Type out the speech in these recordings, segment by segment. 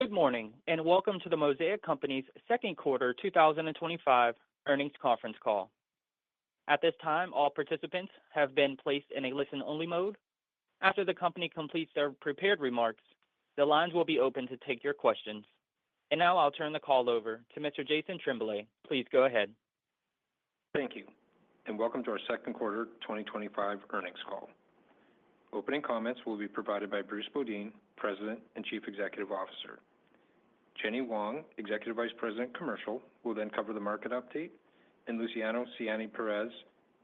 Good morning, and welcome to the Mosaic Company's second quarter 2025 earnings conference call. At this time, all participants have been placed in a listen-only mode. After the company completes their prepared remarks, the lines will be open to take your questions. And now I'll turn the call over to Mr. Jason Tremblay. Please go ahead. Thank you, and welcome to our second quarter 2025 earnings call. Opening comments will be provided by Bruce Bodine, President and Chief Executive Officer. Jenny Wong, Executive Vice President, Commercial, will then cover the market update, and Luciano Siani-Perez,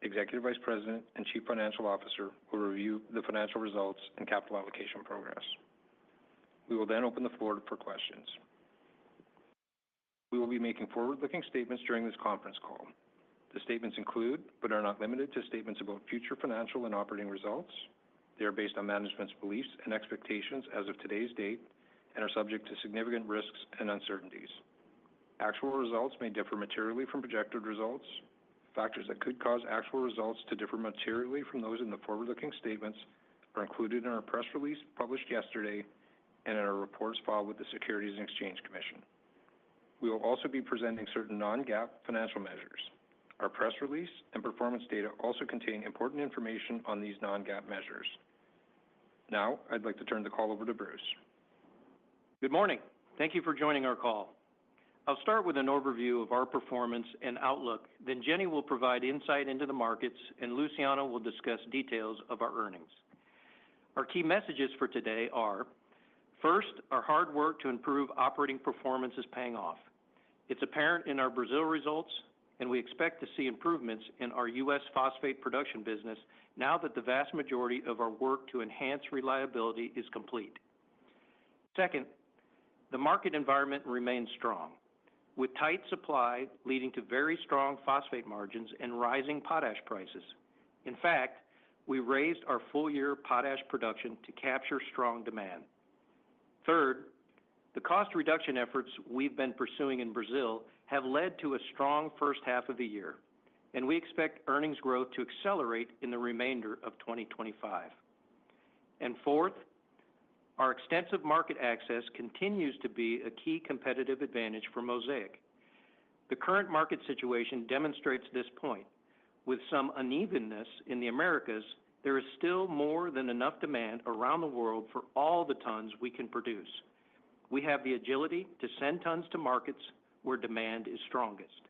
Executive Vice President and Chief Financial Officer, will review the financial results and capital allocation progress. We will then open the floor for questions. We will be making forward-looking statements during this conference call. The statements include, but are not limited to, statements about future financial and operating results. They are based on management's beliefs and expectations as of today's date and are subject to significant risks and uncertainties. Actual results may differ materially from projected results. Factors that could cause actual results to differ materially from those in the forward-looking statements are included in our press release published yesterday and in our reports filed with the Securities and Exchange Commission. We will also be presenting certain non-GAAP financial measures. Our press release and performance data also contain important information on these non-GAAP measures. Now, I'd like to turn the call over to Bruce. Good morning. Thank you for joining our call. I'll start with an overview of our performance and outlook, then Jenny will provide insight into the markets, and Luciano will discuss details of our earnings. Our key messages for today are: first, our hard work to improve operating performance is paying off. It's apparent in our Brazil results, and we expect to see improvements in our U.S. phosphate production business now that the vast majority of our work to enhance reliability is complete. Second, the market environment remains strong, with tight supply leading to very strong phosphate margins and rising potash prices. In fact, we raised our full-year potash production to capture strong demand. Third, the cost reduction efforts we've been pursuing in Brazil have led to a strong first half of the year, and we expect earnings growth to accelerate in the remainder of 2025. And fourth, our extensive market access continues to be a key competitive advantage for Mosaic. The current market situation demonstrates this point. With some unevenness in the Americas, there is still more than enough demand around the world for all the tons we can produce. We have the agility to send tons to markets where demand is strongest.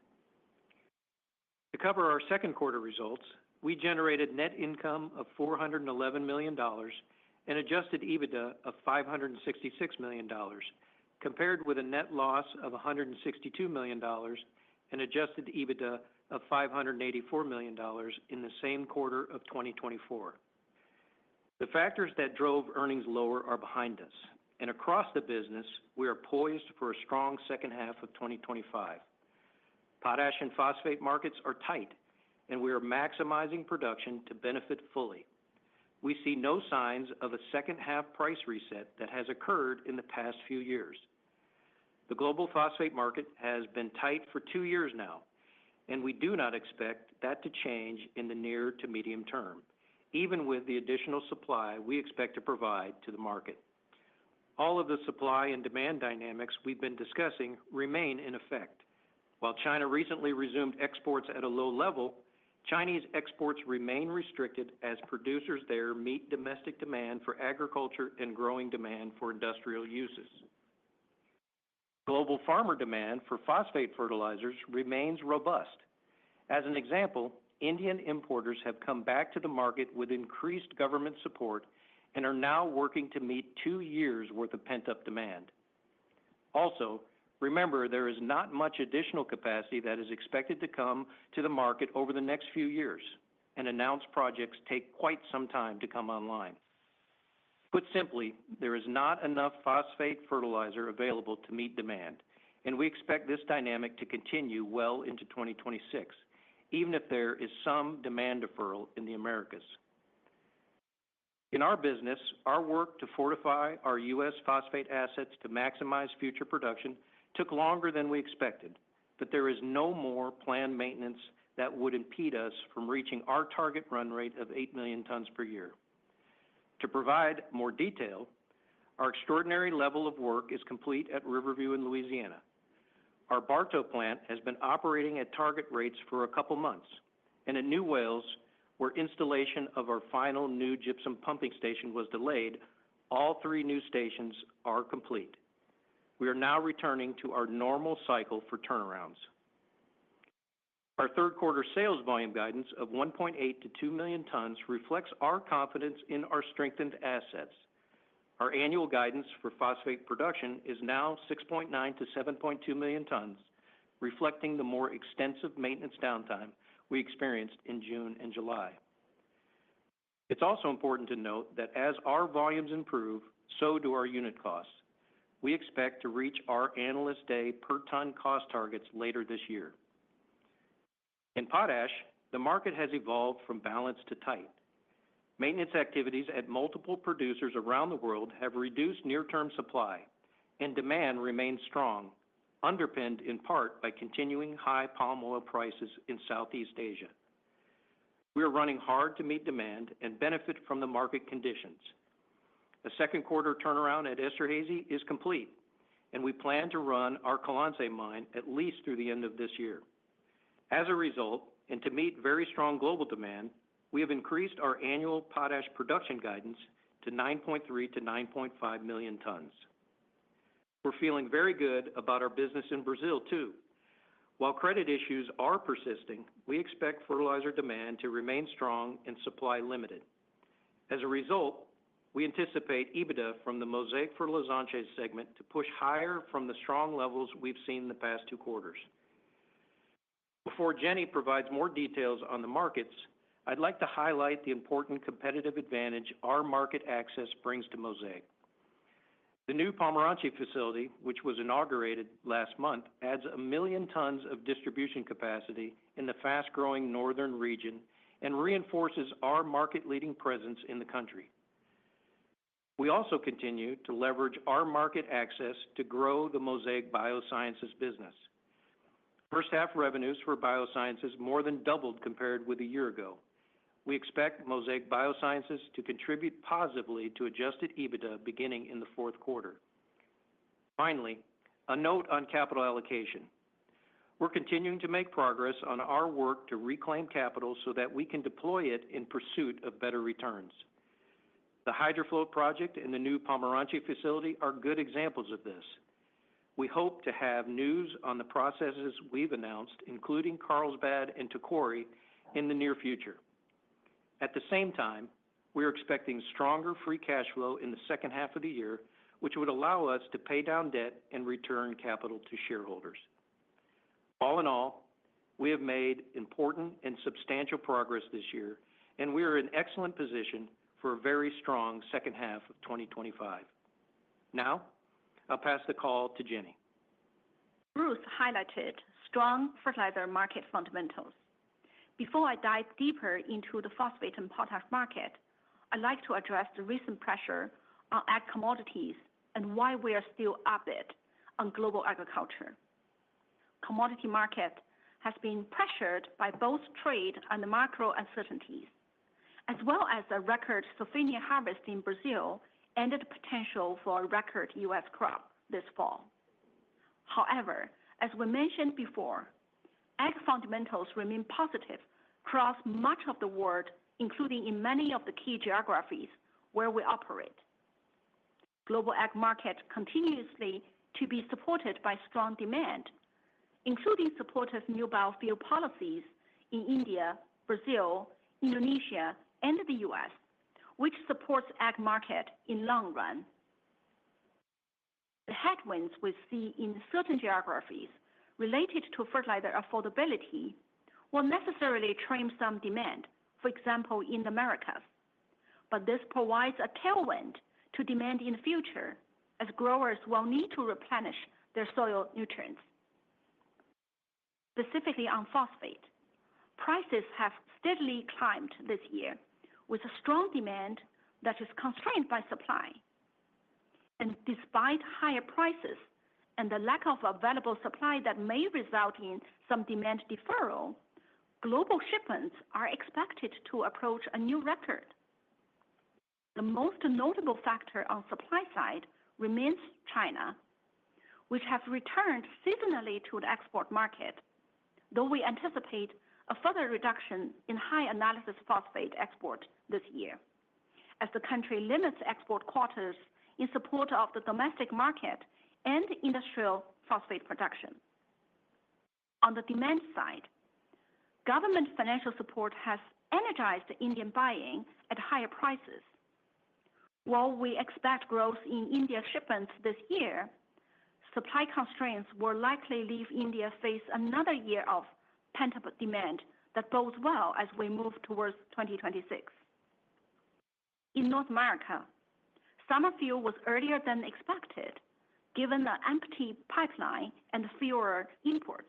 To cover our second quarter results, we generated net income of $411 million and adjusted EBITDA of $566 million, compared with a net loss of $162 million and adjusted EBITDA of $584 million in the same quarter of 2024. The factors that drove earnings lower are behind us, and across the business, we are poised for a strong second half of 2025. Potash and phosphate markets are tight, and we are maximizing production to benefit fully. We see no signs of a second-half price reset that has occurred in the past few years. The global phosphate market has been tight for 2 years now, and we do not expect that to change in the near to medium term, even with the additional supply we expect to provide to the market. All of the supply and demand dynamics we've been discussing remain in effect. While China recently resumed exports at a low level, Chinese exports remain restricted as producers there meet domestic demand for agriculture and growing demand for industrial uses. Global farmer demand for phosphate fertilizers remains robust. As an example, Indian importers have come back to the market with increased government support and are now working to meet 2 years' worth of pent-up demand. Also, remember, there is not much additional capacity that is expected to come to the market over the next few years, and announced projects take quite some time to come online. Put simply, there is not enough phosphate fertilizer available to meet demand, and we expect this dynamic to continue well into 2026, even if there is some demand deferral in the Americas. In our business, our work to fortify our U.S. phosphate assets to maximize future production took longer than we expected, but there is no more planned maintenance that would impede us from reaching our target run rate of 8 million tons per year. To provide more detail, Our extraordinary level of work is complete at Riverview in Louisiana. Our Bartow plant has been operating at target rates for a couple months, and at New Wales, where installation of our final new gypsum pumping station was delayed, all 3 new stations are complete. We are now returning to our normal cycle for turnarounds. Our third quarter sales volume guidance of 1.8 to 2 million tons reflects our confidence in our strengthened assets. Our annual guidance for phosphate production is now 6.9 to 7.2 million tons, reflecting the more extensive maintenance downtime we experienced in June and July. It's also important to note that as our volumes improve, so do our unit costs. We expect to reach our Analyst Day per ton cost targets later this year. In potash, the market has evolved from balanced to tight. Maintenance activities at multiple producers around the world have reduced near-term supply, and demand remains strong, underpinned in part by continuing high palm oil prices in Southeast Asia. We are running hard to meet demand and benefit from the market conditions. The second quarter turnaround at Esterhazy is complete, and we plan to run our Colonsay mine at least through the end of this year. As a result, and to meet very strong global demand, we have increased our annual potash production guidance to 9.3 to 9.5 million tons. We're feeling very good about our business in Brazil, too. While credit issues are persisting, we expect fertilizer demand to remain strong and supply limited. As a result, we anticipate EBITDA from the Mosaic Fertilizantes segment to push higher from the strong levels we've seen the past 2 quarters. Before Jenny provides more details on the markets, I'd like to highlight the important competitive advantage our market access brings to Mosaic. The new Pomeranchi facility, which was inaugurated last month, adds 1 million tons of distribution capacity in the fast-growing northern region and reinforces our market-leading presence in the country. We also continue to leverage our market access to grow the Mosaic Biosciences business. First half revenues for Biosciences more than doubled compared with a year ago. We expect Mosaic Biosciences to contribute positively to adjusted EBITDA beginning in the fourth quarter. Finally, a note on capital allocation. We're continuing to make progress on our work to reclaim capital so that we can deploy it in pursuit of better returns. The HydroFloat project and the new Pomeranchi facility are good examples of this. We hope to have news on the processes we've announced, including Carlsbad and Tacori, in the near future. At the same time, we are expecting stronger free cash flow in the second half of the year, which would allow us to pay down debt and return capital to shareholders. All in all, we have made important and substantial progress this year, and we are in excellent position for a very strong second half of 2025. Now, I'll pass the call to Jenny. Bruce highlighted strong fertilizer market fundamentals. Before I dive deeper into the phosphate and potash market, I'd like to address the recent pressure on ag commodities and why we are still up it on global agriculture. Commodity market has been pressured by both trade and macro uncertainties, as well as a record safrinha harvest in Brazil and the potential for a record U.S. crop this fall. However, as we mentioned before, ag fundamentals remain positive across much of the world, including in many of the key geographies where we operate. Global ag market continuously to be supported by strong demand, including supportive new biofuel policies in India, Brazil, Indonesia, and the U.S., which supports ag market in long run. The headwinds we see in certain geographies related to fertilizer affordability will necessarily trim some demand, for example, in the Americas. But this provides a tailwind to demand in the future, as growers will need to replenish their soil nutrients. Specifically on phosphate, prices have steadily climbed this year with a strong demand that is constrained by supply. And despite higher prices and the lack of available supply that may result in some demand deferral, global shipments are expected to approach a new record. The most notable factor on supply side remains China, which has returned seasonally to the export market, though we anticipate a further reduction in high analysis phosphate export this year, as the country limits export quotas in support of the domestic market and industrial phosphate production. On the demand side, government financial support has energized Indian buying at higher prices. While we expect growth in India shipments this year, supply constraints will likely leave India face another year of pent-up demand that bodes well as we move towards 2026. In North America, summer fill was earlier than expected, given the empty pipeline and fewer imports.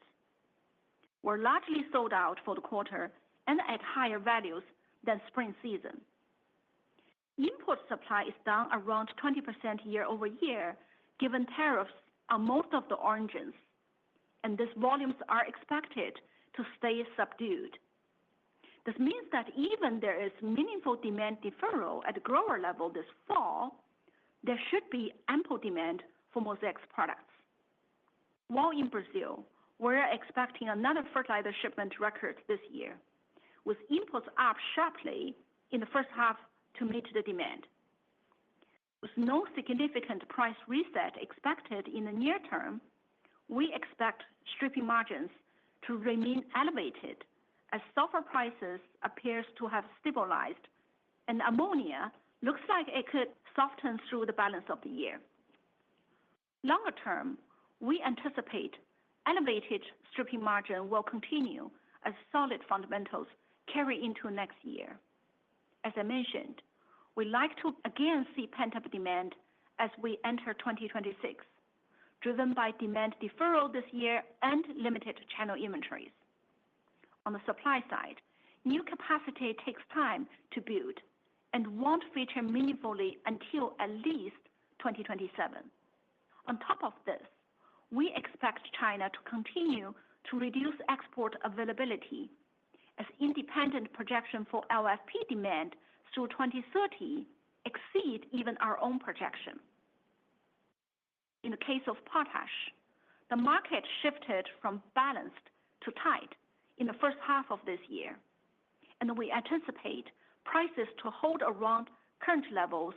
We're largely sold out for the quarter and at higher values than spring season. Import supply is down around 20% year over year, given tariffs on most of the oranges, and these volumes are expected to stay subdued. This means that even there is meaningful demand deferral at the grower level this fall, there should be ample demand for Mosaic's products. While in Brazil, we're expecting another fertilizer shipment record this year, with imports up sharply in the first half to meet the demand. With no significant price reset expected in the near term, we expect stripping margins to remain elevated as sulfur prices appear to have stabilized, and ammonia looks like it could soften through the balance of the year. Longer term, we anticipate elevated stripping margin will continue as solid fundamentals carry into next year. As I mentioned, we like to again see pent-up demand as we enter 2026, driven by demand deferral this year and limited channel inventories. On the supply side, new capacity takes time to build and won't feature meaningfully until at least 2027. On top of this, we expect China to continue to reduce export availability as independent projection for LFP demand through 2030 exceed even our own projection. In the case of potash, the market shifted from balanced to tight in the first half of this year, and we anticipate prices to hold around current levels,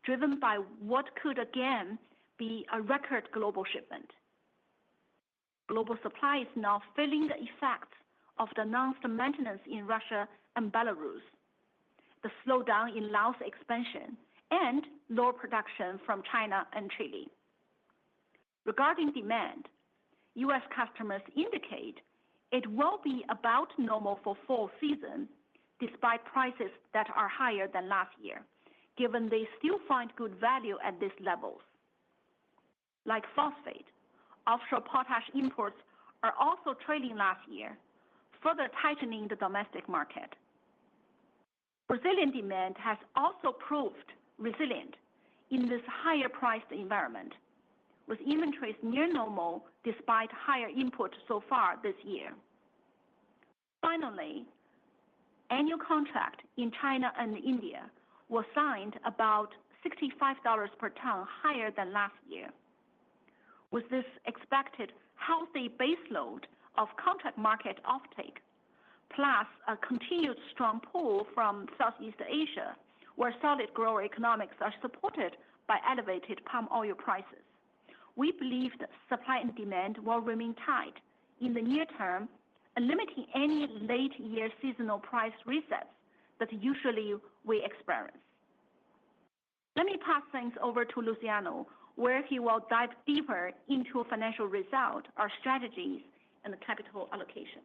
driven by what could again be a record global shipment. Global supply is now feeling the effects of the announced maintenance in Russia and Belarus, the slowdown in Laos expansion, and lower production from China and Chile. Regarding demand, U.S. customers indicate it will be about normal for fall season, despite prices that are higher than last year, given they still find good value at these levels. Like phosphate, offshore potash imports are also trailing last year, further tightening the domestic market. Brazilian demand has also proved resilient in this higher-priced environment, with inventories near normal despite higher input so far this year. Finally, annual contract in China and India was signed about $65 per ton higher than last year. With this expected healthy baseload of contract market offtake, plus a continued strong pull from Southeast Asia, where solid grower economics are supported by elevated palm oil prices, we believe that supply and demand will remain tight in the near term and limiting any late-year seasonal price resets that usually we experience. Let me pass things over to Luciano, where he will dive deeper into financial results, our strategies, and the capital allocation.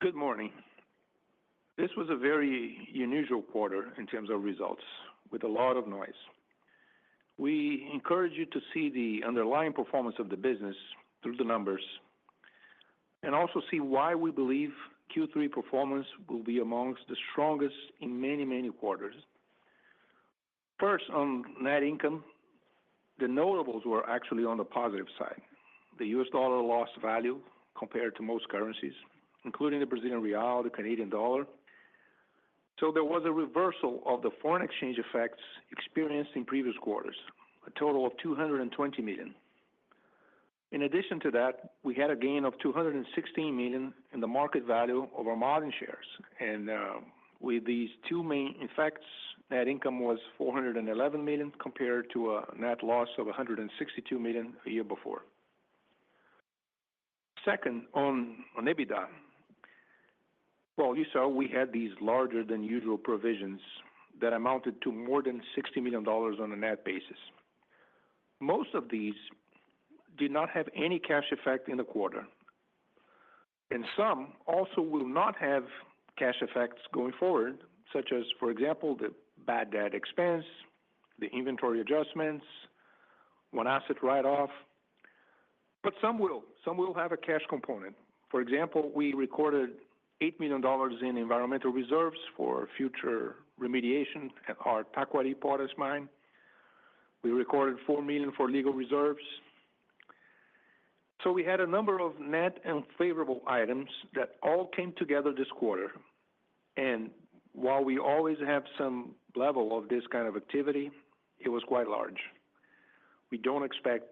Good morning. This was a very unusual quarter in terms of results, with a lot of noise. We encourage you to see the underlying performance of the business through the numbers, and also see why we believe Q3 performance will be amongst the strongest in many, many quarters. First, on net income, the notables were actually on the positive side. The US dollar lost value compared to most currencies, including the Brazilian real, the Canadian dollar. So there was a reversal of the foreign exchange effects experienced in previous quarters, a total of $220 million. In addition to that, we had a gain of $216 million in the market value of our Martin shares. And with these two main effects, net income was $411 million compared to a net loss of $162 million a year before. Second, on EBITDA, well, you saw we had these larger than usual provisions that amounted to more than $60 million on a net basis. Most of these did not have any cash effect in the quarter, and some also will not have cash effects going forward, such as, for example, the bad debt expense, the inventory adjustments, one asset write-off, but some will have a cash component. For example, we recorded $8 million in environmental reserves for future remediation at our Taquari potash mine. We recorded $4 million for legal reserves. So we had a number of net and favorable items that all came together this quarter. And while we always have some level of this kind of activity, it was quite large. We don't expect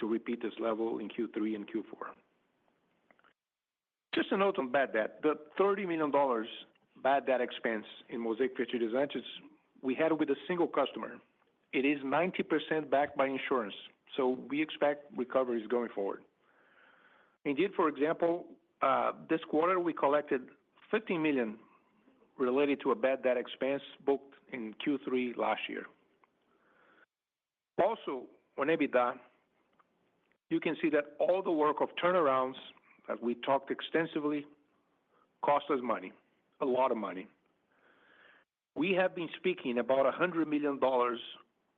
to repeat this level in Q3 and Q4. Just a note on bad debt. The $30 million bad debt expense in Mosaic Fertilizantes we had with a single customer. It is 90% backed by insurance, so we expect recoveries going forward. Indeed, for example, this quarter we collected $15 million related to a bad debt expense booked in Q3 last year. Also, on EBITDA, you can see that all the work of turnarounds that we talked extensively cost us money, a lot of money. We have been speaking about $100 million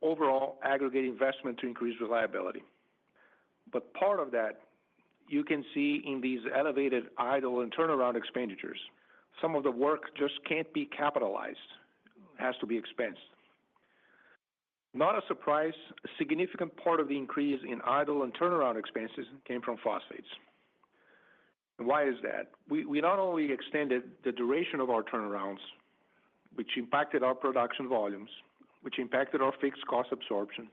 overall aggregate investment to increase reliability. But part of that you can see in these elevated idle and turnaround expenditures. Some of the work just can't be capitalized. It has to be expensed. Not a surprise, a significant part of the increase in idle and turnaround expenses came from phosphates. And why is that? We not only extended the duration of our turnarounds, which impacted our production volumes, which impacted our fixed cost absorption,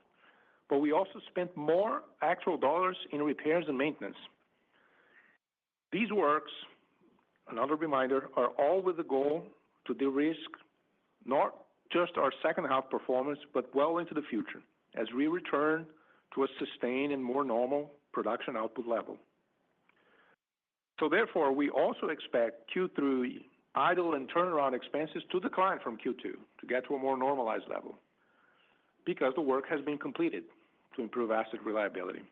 but we also spent more actual dollars in repairs and maintenance. These works, another reminder, are all with the goal to de-risk not just our second half performance, but well into the future as we return to a sustained and more normal production output level. So therefore, we also expect Q3 idle and turnaround expenses to decline from Q2 to get to a more normalized level because the work has been completed to improve asset reliability.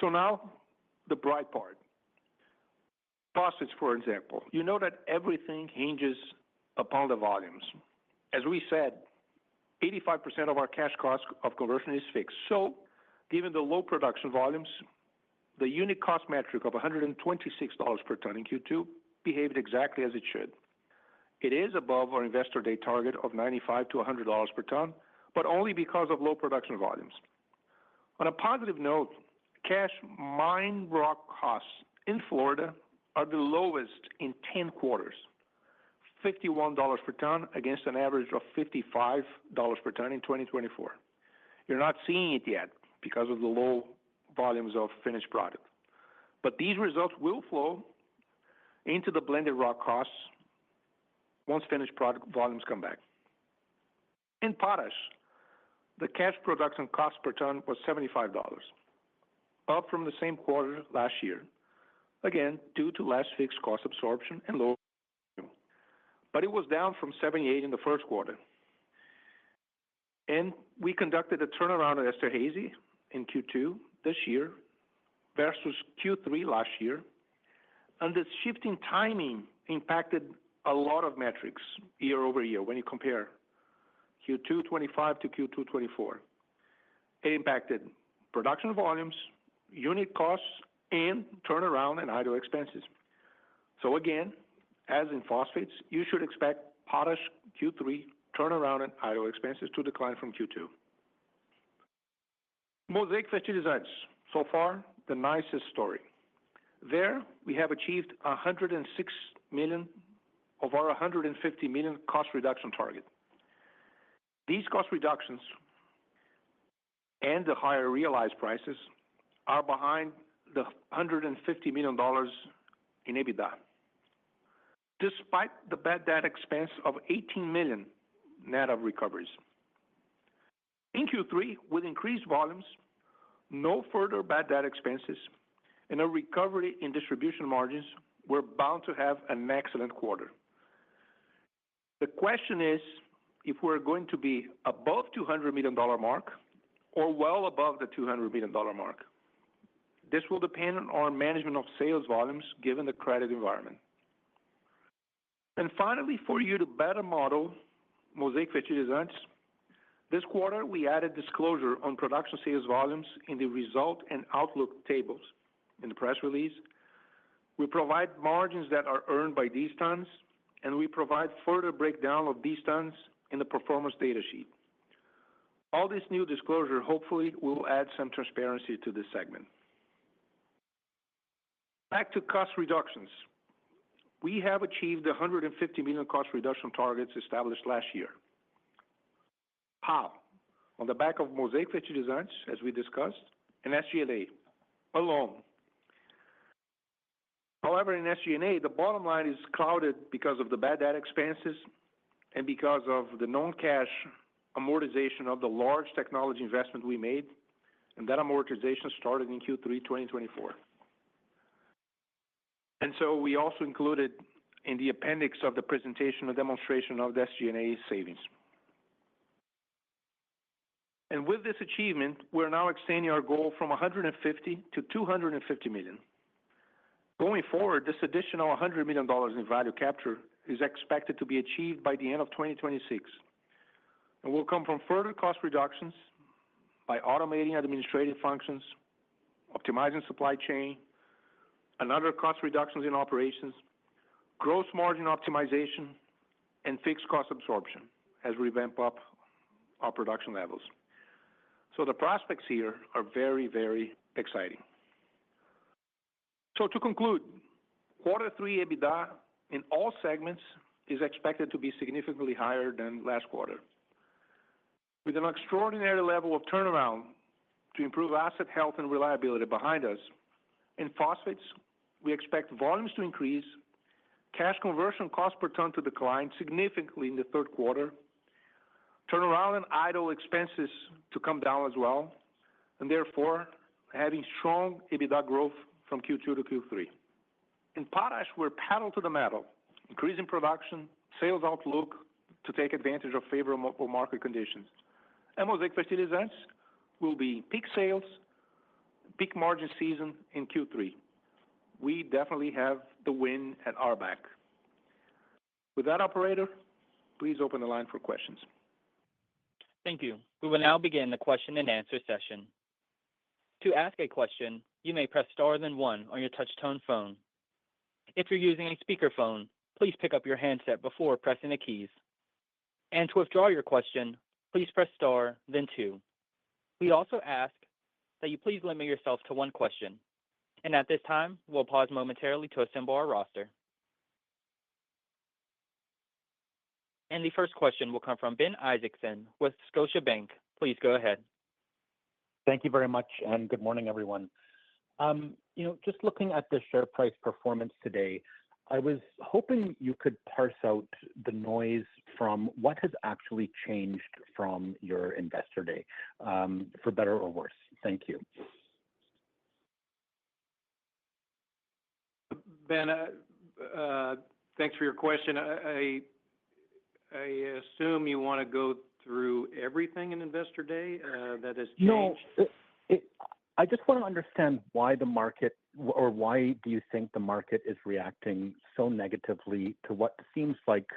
So now, the bright part. Phosphates, for example. You know that everything hinges upon the volumes. As we said, 85% of our cash cost of conversion is fixed. So, given the low production volumes, the unit cost metric of $126 per ton in Q2 behaved exactly as it should. It is above our investor day target of $95 to $100 per ton, but only because of low production volumes. On a positive note, cash mine rock costs in Florida are the lowest in 10 quarters, $51 per ton against an average of $55 per ton in 2024. You're not seeing it yet because of the low volumes of finished product. But these results will flow into the blended rock costs once finished product volumes come back. In potash, the cash production cost per ton was $75, up from the same quarter last year, again, due to less fixed cost absorption and lower volume. But it was down from $78 in the first quarter. And we conducted a turnaround at Esterhazy in Q2 this year versus Q3 last year. And the shifting timing impacted a lot of metrics year over year when you compare Q2 25 to Q2 24. It impacted production volumes, unit costs, and turnaround and idle expenses. So again, as in phosphates, you should expect potash Q3 turnaround and idle expenses to decline from Q2. Mosaic Fertilizantes, so far, the nicest story. There, we have achieved $106 million of our $150 million cost reduction target. These cost reductions and the higher realized prices are behind the $150 million in EBITDA, despite the bad debt expense of $18 million net of recoveries. In Q3, with increased volumes, no further bad debt expenses, and a recovery in distribution margins, we're bound to have an excellent quarter. The question is if we're going to be above $200 million mark or well above the $200 million mark. This will depend on our management of sales volumes given the credit environment. And finally, for you to better model Mosaic Fertilizantes, this quarter we added disclosure on production sales volumes in the result and outlook tables in the press release. We provide margins that are earned by these tons, and we provide further breakdown of these tons in the performance data sheet. All this new disclosure hopefully will add some transparency to this segment. Back to cost reductions. We have achieved the $150 million cost reduction targets established last year. How? On the back of Mosaic Fertilizantes, as we discussed, and SG&A alone. However, in SG&A, the bottom line is clouded because of the bad debt expenses and because of the non-cash amortization of the large technology investment we made, and that amortization started in Q3 2024. And so we also included in the appendix of the presentation a demonstration of the SG&A savings. And with this achievement, we're now extending our goal from 150 to 250 million. Going forward, this additional $100 million in value capture is expected to be achieved by the end of 2026 and will come from further cost reductions by automating administrative functions, optimizing supply chain, and other cost reductions in operations, gross margin optimization, and fixed cost absorption as we ramp up our production levels. So the prospects here are very, very exciting. So to conclude, quarter three EBITDA in all segments is expected to be significantly higher than last quarter. With an extraordinary level of turnaround to improve asset health and reliability behind us, in phosphates, we expect volumes to increase, cash conversion cost per ton to decline significantly in the third quarter, turnaround and idle expenses to come down as well, and therefore having strong EBITDA growth from Q2 to Q3. In potash, we're pedal to the metal, increasing production, sales outlook to take advantage of favorable market conditions. And Mosaic Fertilizantes will be peak sales, peak margin season in Q3. We definitely have the win at our back. With that, operator, please open the line for questions. Thank you. We will now begin the question and answer session. To ask a question, you may press star then one on your touch-tone phone. If you're using a speakerphone, please pick up your handset before pressing the keys. And to withdraw your question, please press star then two. We also ask that you please limit yourself to one question. And at this time, we'll pause momentarily to assemble our roster. And the first question will come from Ben Isaacson with Scotiabank. Please go ahead. Thank you very much, and good morning, everyone. Just looking at the share price performance today, I was hoping you could parse out the noise from what has actually changed from your investor day, for better or worse. Thank you. Ben, thanks for your question. I assume you want to go through everything in Investor Day that has changed? No, I just want to understand why the market, or why do you think the market is reacting so negatively to what seems like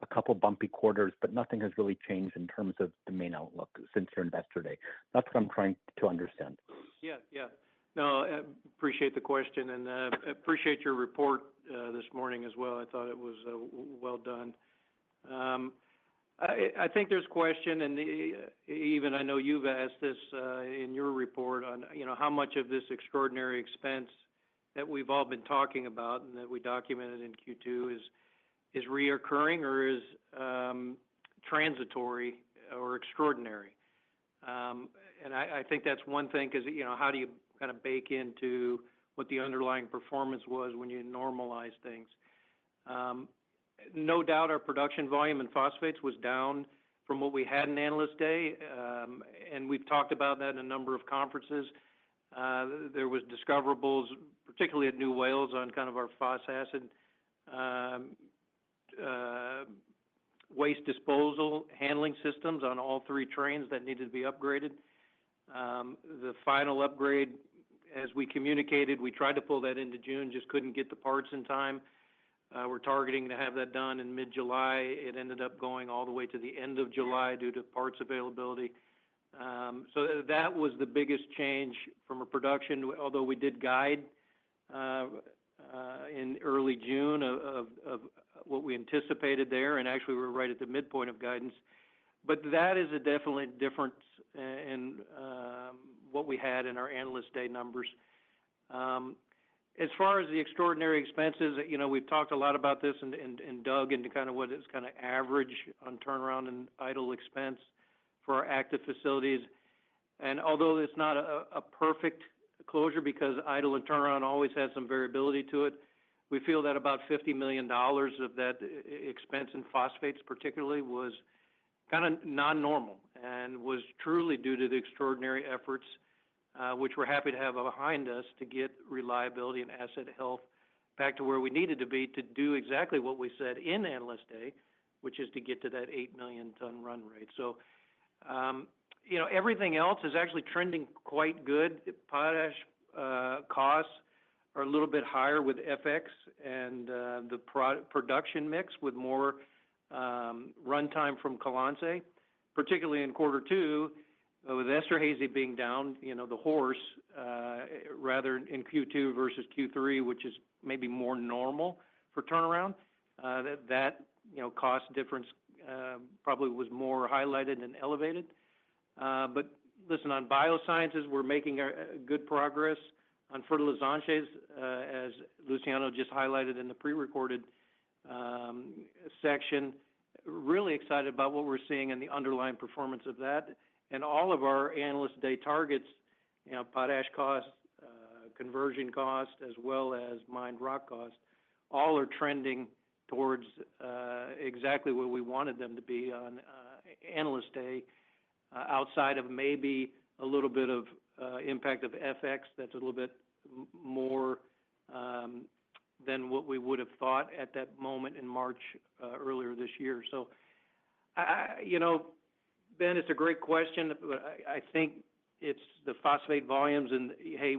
a couple bumpy quarters, but nothing has really changed in terms of the main outlook since your Investor Day. That's what I'm trying to understand. Yeah. No, I appreciate the question, and appreciate your report this morning as well. I thought it was well done. I think there's question, and even I know you've asked this in your report on, how much of this extraordinary expense that we've all been talking about and that we documented in Q2 is reoccurring or is transitory or extraordinary. And I think that's one thing, because, how do you kind of bake into what the underlying performance was when you normalize things? No doubt our production volume in phosphates was down from what we had in Analyst Day, and we've talked about that in a number of conferences. There was discoverables, particularly at New Wales, on kind of our phos acid waste disposal handling systems on all 3 trains that needed to be upgraded. The final upgrade, as we communicated, we tried to pull that into June, just couldn't get the parts in time. We're targeting to have that done in mid-July. It ended up going all the way to the end of July due to parts availability. So that was the biggest change from a production, although we did guide in early June of what we anticipated there, and actually we're right at the midpoint of guidance. But that is a definite difference in what we had in our Analyst Day numbers. As far as the extraordinary expenses, we've talked a lot about this and dug into kind of what is kind of average on turnaround and idle expense for our active facilities. And although it's not a perfect closure, because idle and turnaround always has some variability to it, we feel that about $50 million of that expense in phosphates particularly was kind of non-normal and was truly due to the extraordinary efforts, which we're happy to have behind us, to get reliability and asset health back to where we needed to be to do exactly what we said in Analyst Day, which is to get to that 8 million ton run rate. So, everything else is actually trending quite good. Potash costs are a little bit higher with FX and the production mix with more runtime from Colance, particularly in quarter 2, with Esterhazy being down, the horse, rather in Q2 versus Q3, which is maybe more normal for turnaround. That cost difference probably was more highlighted and elevated. But listen, on biosciences, we're making good progress. On fertilizantes, as Luciano just highlighted in the pre-recorded section, really excited about what we're seeing in the underlying performance of that. And all of our Analyst Day targets, potash cost, conversion cost, as well as mined rock cost, all are trending towards exactly where we wanted them to be on Analyst Day, outside of maybe a little bit of impact of FX that's a little bit more than what we would have thought at that moment in March earlier this year. So, Ben, it's a great question, but I think it's the phosphate volumes and, hey,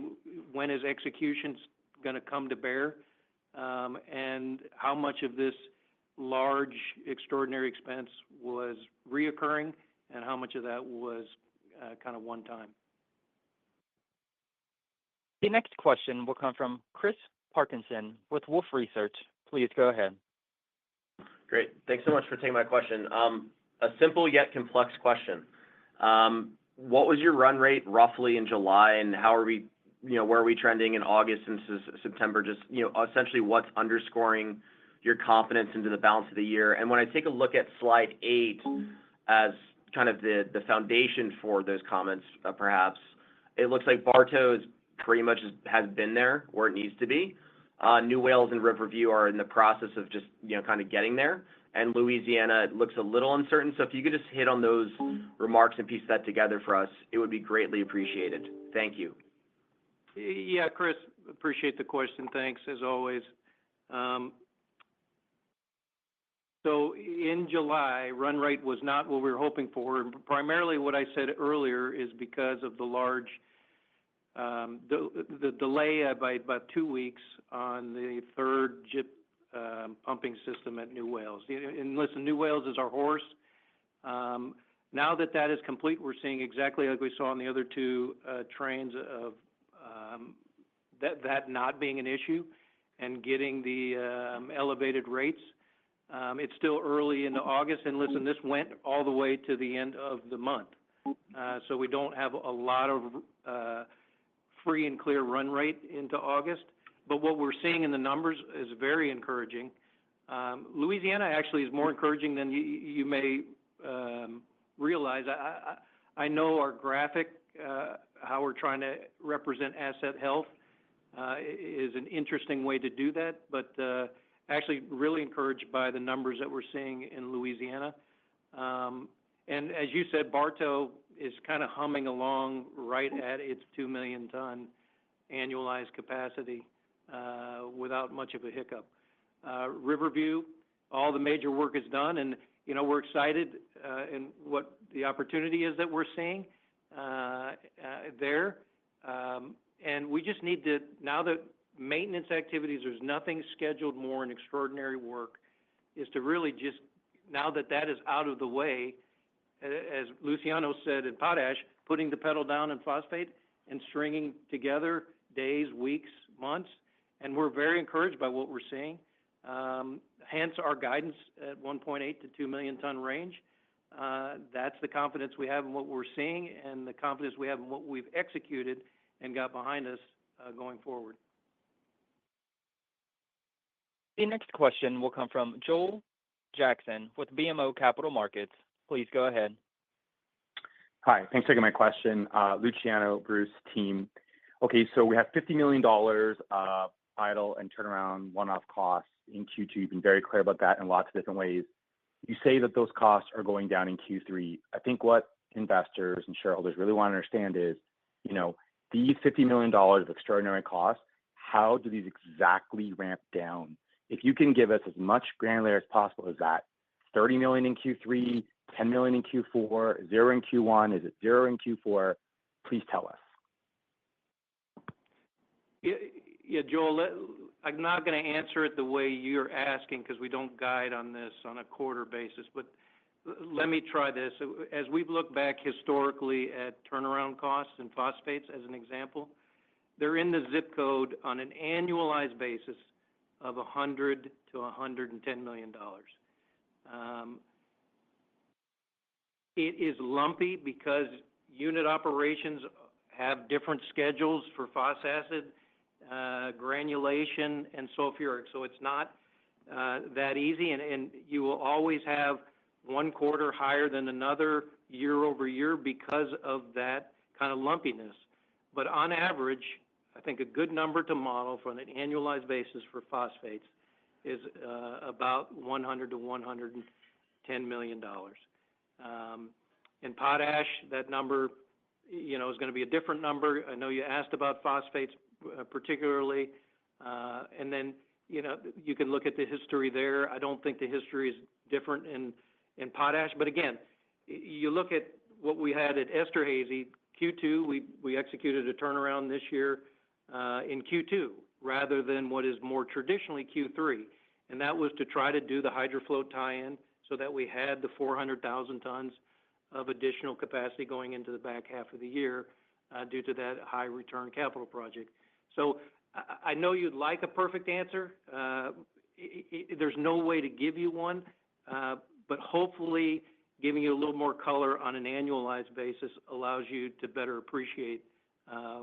when is execution going to come to bear, and how much of this large extraordinary expense was reoccurring and how much of that was kind of one time. The next question will come from Chris Parkinson with Wolfe Research. Please go ahead. Great. Thanks so much for taking my question. A simple yet complex question. What was your run rate roughly in July, and how are we, where are we trending in August and September? Just, essentially what's underscoring your confidence into the balance of the year? And when I take a look at slide 8 as kind of the foundation for those comments, perhaps, it looks like Bartow pretty much has been there where it needs to be. New Wales and Riverview are in the process of just, kind of getting there. And Louisiana looks a little uncertain. So if you could just hit on those remarks and piece that together for us, it would be greatly appreciated. Thank you. Yeah, Chris, appreciate the question. Thanks, as always. So in July, run rate was not what we were hoping for. Primarily what I said earlier is because of the large the delay by about 2 weeks on the third JIP pumping system at New Wales. And listen, New Wales is our horse. Now that is complete, we're seeing exactly like we saw on the other 2 trains of that not being an issue and getting the elevated rates. It's still early into August, and listen, this went all the way to the end of the month. So we don't have a lot of free and clear run rate into August. But what we're seeing in the numbers is very encouraging. Louisiana actually is more encouraging than you may realize. I know our graphic, how we're trying to represent asset health, is an interesting way to do that, but actually really encouraged by the numbers that we're seeing in Louisiana. And as you said, Bartow is kind of humming along right at its 2 million ton annualized capacity without much of a hiccup. Riverview, all the major work is done, and we're excited in what the opportunity is that we're seeing there. And we just need to, now that maintenance activities, there's nothing scheduled more in extraordinary work, is to really just, now that that is out of the way, as Luciano said in potash, putting the pedal down in phosphate and stringing together days, weeks, months, and we're very encouraged by what we're seeing. Hence our guidance at 1.8 to 2 million ton range. That's the confidence we have in what we're seeing and the confidence we have in what we've executed and got behind us going forward. The next question will come from Joel Jackson with BMO Capital Markets. Please go ahead. Hi, thanks for taking my question. Luciano, Bruce, team. Okay, so we have $50 million idle and turnaround one-off costs in Q2. You've been very clear about that in lots of different ways. You say that those costs are going down in Q3. I think what investors and shareholders really want to understand is, these $50 million of extraordinary costs, how do these exactly ramp down? If you can give us as much granular as possible, is that 30 million in Q3, 10 million in Q4, 0 in Q1, is it 0 in Q4? Please tell us. Yeah, Joel, I'm not going to answer it the way you're asking because we don't guide on this on a quarter basis, but let me try this. As we've looked back historically at turnaround costs and phosphates as an example, they're in the zip code on an annualized basis of $100 to $110 million. It is lumpy because unit operations have different schedules for phosphoric acid, granulation, and sulfuric. So it's not that easy, and you will always have one quarter higher than another year over year because of that kind of lumpiness. But on average, I think a good number to model for an annualized basis for phosphates is about $100 to $110 million. In potash, that number, is going to be a different number. I know you asked about phosphates particularly, and then, you can look at the history there. I don't think the history is different in potash, but again, you look at what we had at Esterhazy, Q2, we executed a turnaround this year in Q2 rather than what is more traditionally Q3, and that was to try to do the hydrofloat tie-in so that we had the 400,000 tons of additional capacity going into the back half of the year due to that high return capital project. So I know you'd like a perfect answer. There's no way to give you one, but hopefully giving you a little more color on an annualized basis allows you to better appreciate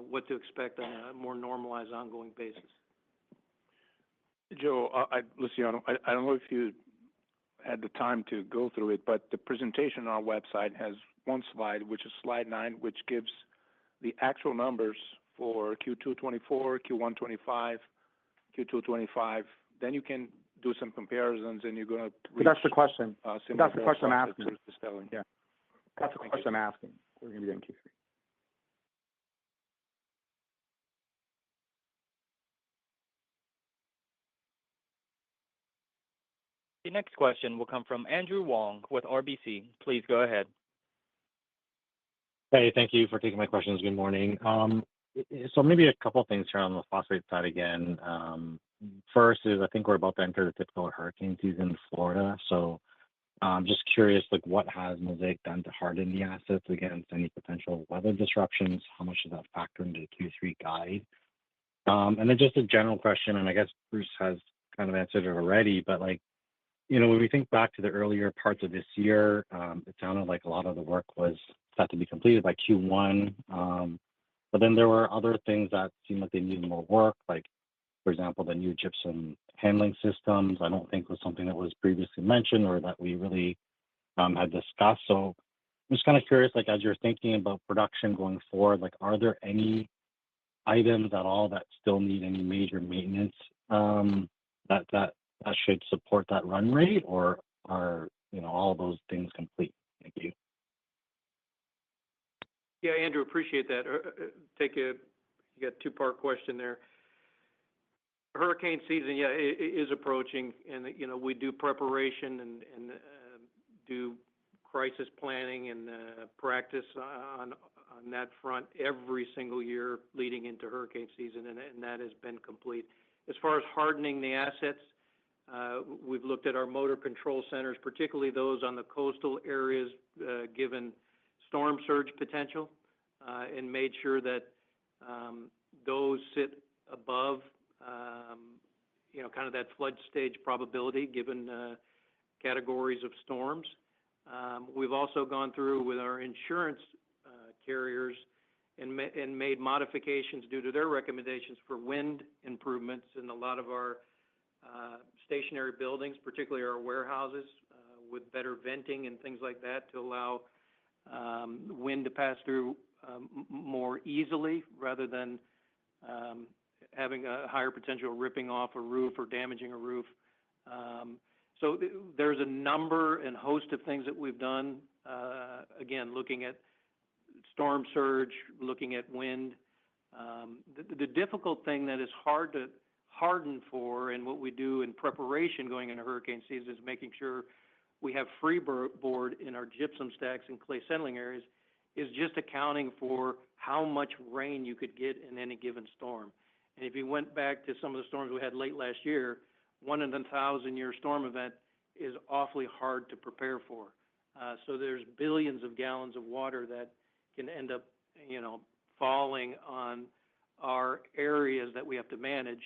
what to expect on a more normalized ongoing basis. Joe, Luciano, I don't know if you had the time to go through it, but the presentation on our website has one slide, which is slide 9, which gives the actual numbers for Q2 24, Q1 25, Q2 25. Then you can do some comparisons, and you're going to reach. That's the question. That's the question I'm asking. Yeah. That's the question I'm asking. We're going to be doing Q3. The next question will come from Andrew Wong with RBC. Please go ahead. Hey, thank you for taking my questions. Good morning. So maybe a couple of things here on the phosphate side again. First is I think we're about to enter the typical hurricane season in Florida. So just curious, what has Mosaic done to harden the assets against any potential weather disruptions? How much does that factor into the Q3 guide? And then just a general question, and I guess Bruce has kind of answered it already, but when we think back to the earlier parts of this year, it sounded like a lot of the work was set to be completed by Q1. But then there were other things that seemed like they needed more work, like, for example, the new gypsum handling systems. I don't think was something that was previously mentioned or that we really had discussed. So I'm just kind of curious, like as you're thinking about production going forward, like are there any items at all that still need any major maintenance that should support that run rate, or are all those things complete? Thank you. Yeah, Andrew, appreciate that. You got a two-part question there. Hurricane season, yeah, is approaching, and we do preparation and do crisis planning and practice on that front every single year leading into hurricane season, and that has been complete. As far as hardening the assets, we've looked at our motor control centers, particularly those on the coastal areas, given storm surge potential, and made sure that those sit above, kind of that flood stage probability given categories of storms. We've also gone through with our insurance carriers and made modifications due to their recommendations for wind improvements in a lot of our stationary buildings, particularly our warehouses, with better venting and things like that to allow wind to pass through more easily rather than having a higher potential ripping off a roof or damaging a roof. So there's a number and host of things that we've done, again, looking at storm surge, looking at wind. The difficult thing that is hard to harden for, and what we do in preparation going into hurricane season, is making sure we have freeboard in our gypsum stacks and clay settling areas, is just accounting for how much rain you could get in any given storm. And if you went back to some of the storms we had late last year, 1 in a 1,000-year storm event is awfully hard to prepare for. So there's billions of gallons of water that can end up, falling on our areas that we have to manage,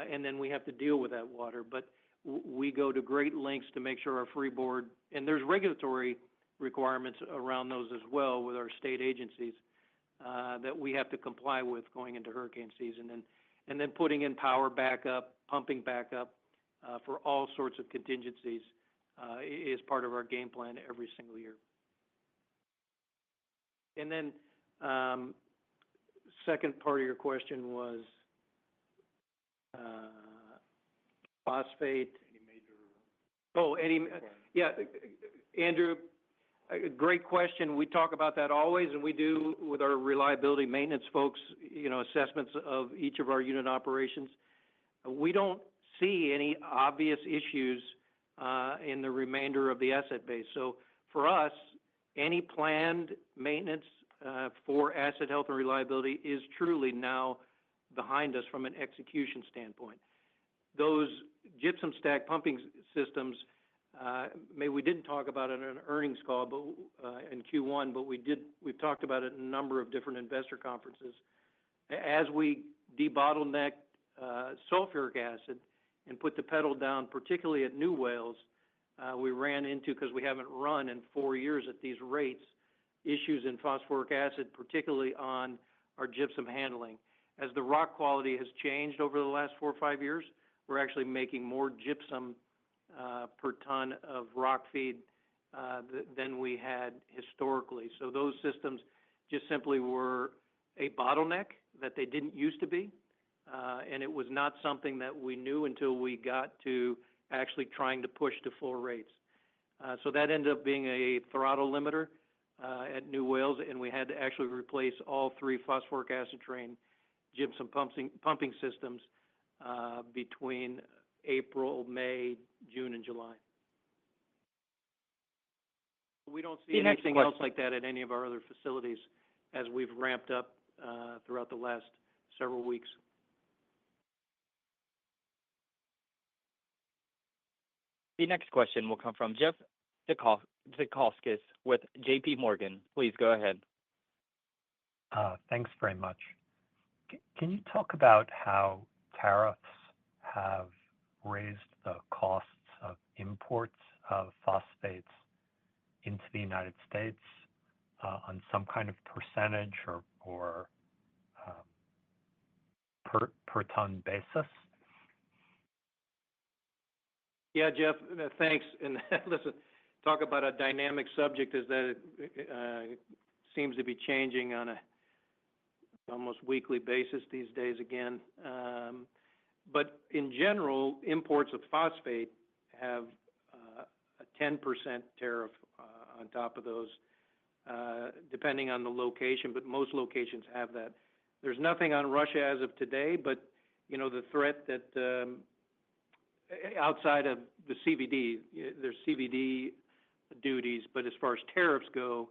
and then we have to deal with that water. But we go to great lengths to make sure our freeboard, and there's regulatory requirements around those as well with our state agencies that we have to comply with going into hurricane season, and then putting in power backup, pumping backup for all sorts of contingencies is part of our game plan every single year. And then second part of your question was phosphate. Yeah, Andrew, a great question. We talk about that always, and we do with our reliability maintenance folks, assessments of each of our unit operations. We don't see any obvious issues in the remainder of the asset base. So for us, any planned maintenance for asset health and reliability is truly now behind us from an execution standpoint. Those gypsum stack pumping systems, maybe we didn't talk about it in an earnings call, but in Q1, but we've talked about it in a number of different investor conferences. As we debottleneck sulfuric acid and put the pedal down, particularly at New Wales, we ran into, because we haven't run in 4 years at these rates, issues in phosphoric acid, particularly on our gypsum handling. As the rock quality has changed over the last 4 or 5 years, we're actually making more gypsum per ton of rock feed than we had historically. So those systems just simply were a bottleneck that they didn't used to be, and it was not something that we knew until we got to actually trying to push to full rates. So that ended up being a throttle limiter at New Wales, and we had to actually replace all 3 phosphoric acid train gypsum pumping systems between April, May, June, and July. We don't see anything else like that at any of our other facilities as we've ramped up throughout the last several weeks. The next question will come from Jeff Zekauskas with J.P. Morgan. Please go ahead. Thanks very much. Can you talk about how tariffs have raised the costs of imports of phosphates into the United States on some kind of percentage or per ton basis? Yeah, Jeff, thanks. And listen, talk about a dynamic subject is that it seems to be changing on a almost weekly basis these days again. But in general, imports of phosphate have a 10% tariff on top of those, depending on the location, but most locations have that. There's nothing on Russia as of today, but, you know, the threat that outside of the CVD, there's CVD duties, but as far as tariffs go,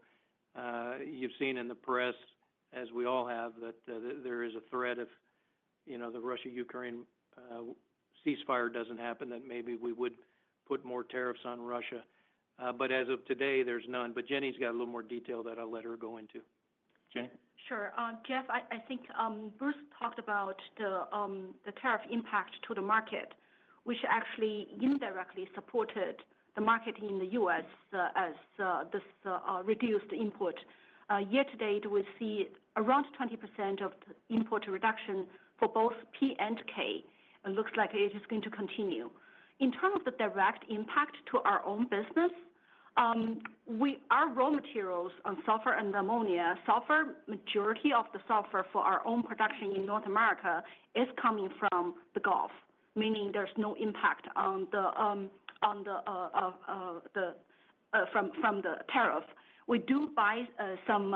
you've seen in the press, as we all have, that there is a threat if, you know, the Russia-Ukraine ceasefire doesn't happen, that maybe we would put more tariffs on Russia. But as of today, there's none. But Jenny's got a little more detail that I'll let her go into. Jenny? Sure. Jeff, I think Bruce talked about the tariff impact to the market, which actually indirectly supported the market in the U.S. As this reduced import. Year to date, we see around 20% of the import reduction for both P and K. It looks like it is going to continue. In terms of the direct impact to our own business, our raw materials on sulfur and ammonia, majority of the sulfur for our own production in North America is coming from the Gulf, meaning there's no impact on from the tariff. We do buy some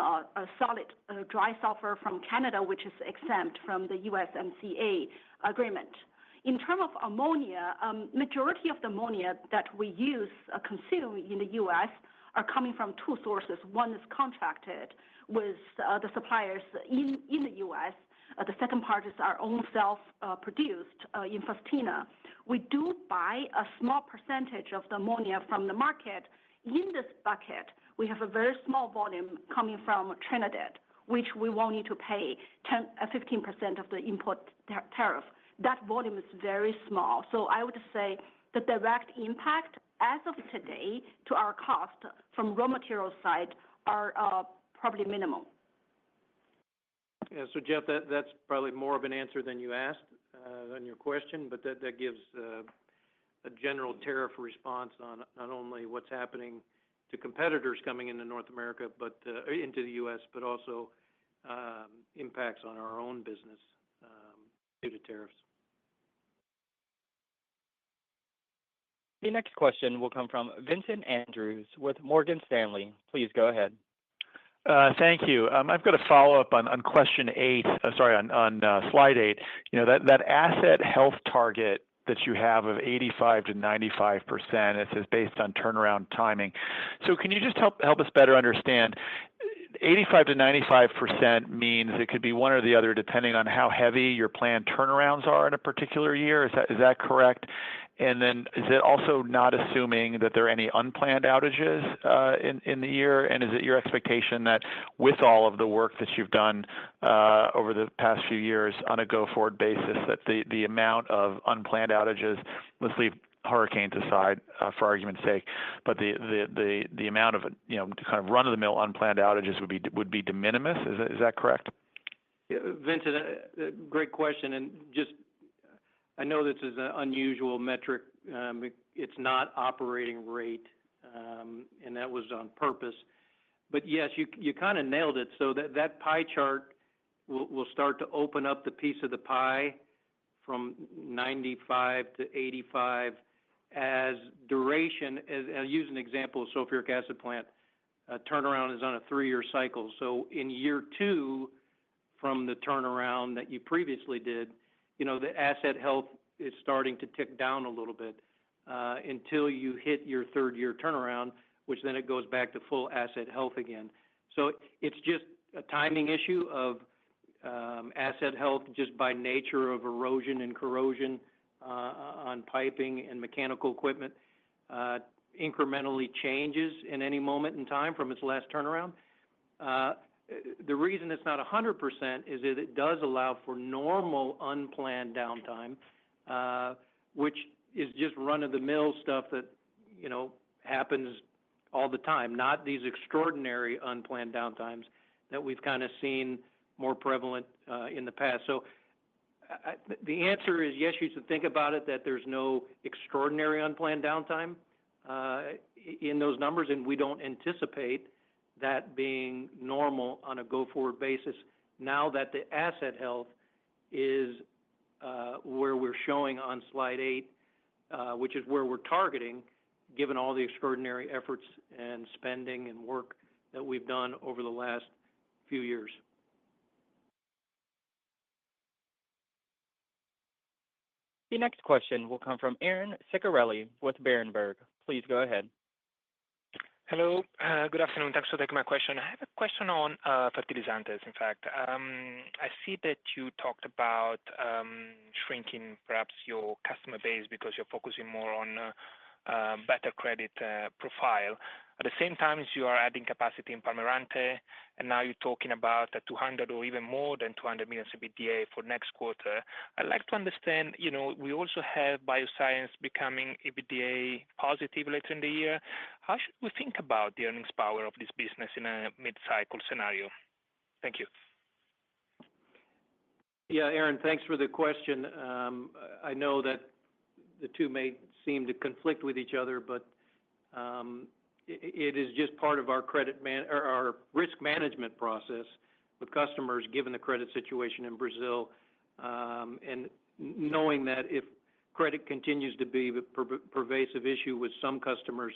solid dry sulfur from Canada, which is exempt from the USMCA agreement. In terms of ammonia, majority of the ammonia that we consume in the U.S. are coming from two sources. One is contracted with the suppliers in the U.S. The second part is our own self-produced in Festina. We do buy a small percentage of the ammonia from the market. In this bucket, we have a very small volume coming from Trinidad, which we won't need to pay 15% of the import tariff. That volume is very small. So I would say the direct impact as of today to our cost from raw material side are probably minimal. Yeah, so Jeff, that's probably more of an answer than you asked on your question, but that gives a general tariff response on not only what's happening to competitors coming into North America, but into the U.S., but also impacts on our own business due to tariffs. The next question will come from Vincent Andrews with Morgan Stanley. Please go ahead. Thank you. I've got a follow-up on question 8, on slide 8. You know, that asset health target that you have of 85 to 95%, it says based on turnaround timing. So can you just help us better understand? 85 to 95% means it could be one or the other depending on how heavy your planned turnarounds are in a particular year. Is that correct? And then is it also not assuming that there are any unplanned outages in the year? And is it your expectation that with all of the work that you've done over the past few years on a go-forward basis, that the amount of unplanned outages, let's leave hurricanes aside for argument's sake, but the amount of kind of run-of-the-mill unplanned outages would be de minimis? Is that correct? Yeah, Vincent, great question, and just I know this is an unusual metric. It's not operating rate, and that was on purpose. But yes, you kind of nailed it. So that pie chart will start to open up the piece of the pie from 95 to 85 as duration. I'll use an example of sulfuric acid plant. Turnaround is on a 3-year cycle. So in year 2 from the turnaround that you previously did, the asset health is starting to tick down a little bit until you hit your 3rd year turnaround, which then it goes back to full asset health again. So it's just a timing issue of asset health just by nature of erosion and corrosion on piping and mechanical equipment incrementally changes in any moment in time from its last turnaround. The reason it's not 100% is that it does allow for normal unplanned downtime, which is just run-of-the-mill stuff that, happens all the time, not these extraordinary unplanned downtimes that we've kind of seen more prevalent in the past. So The answer is yes, you should think about it, that there's no extraordinary unplanned downtime in those numbers, and we don't anticipate that being normal on a go-forward basis now that the asset health is where we're showing on slide 8, which is where we're targeting, given all the extraordinary efforts and spending and work that we've done over the last few years. The next question will come from Aaron Ciccarelli with Berenberg. Please go ahead. Hello, good afternoon. Thanks for taking my question. I have a question on fertilizantes, in fact. I see that you talked about shrinking perhaps your customer base because you're focusing more on better credit profile. At the same time, you are adding capacity in Palmerante, and now you're talking about 200 or even more than 200 million EBITDA for next quarter. I'd like to understand, we also have bioscience becoming EBITDA positive later in the year. How should we think about the earnings power of this business in a mid-cycle scenario? Thank you. Yeah, Aaron, thanks for the question. I know that the two may seem to conflict with each other, but it is just part of our our risk management process with customers, given the credit situation in Brazil, and knowing that if credit continues to be a pervasive issue with some customers,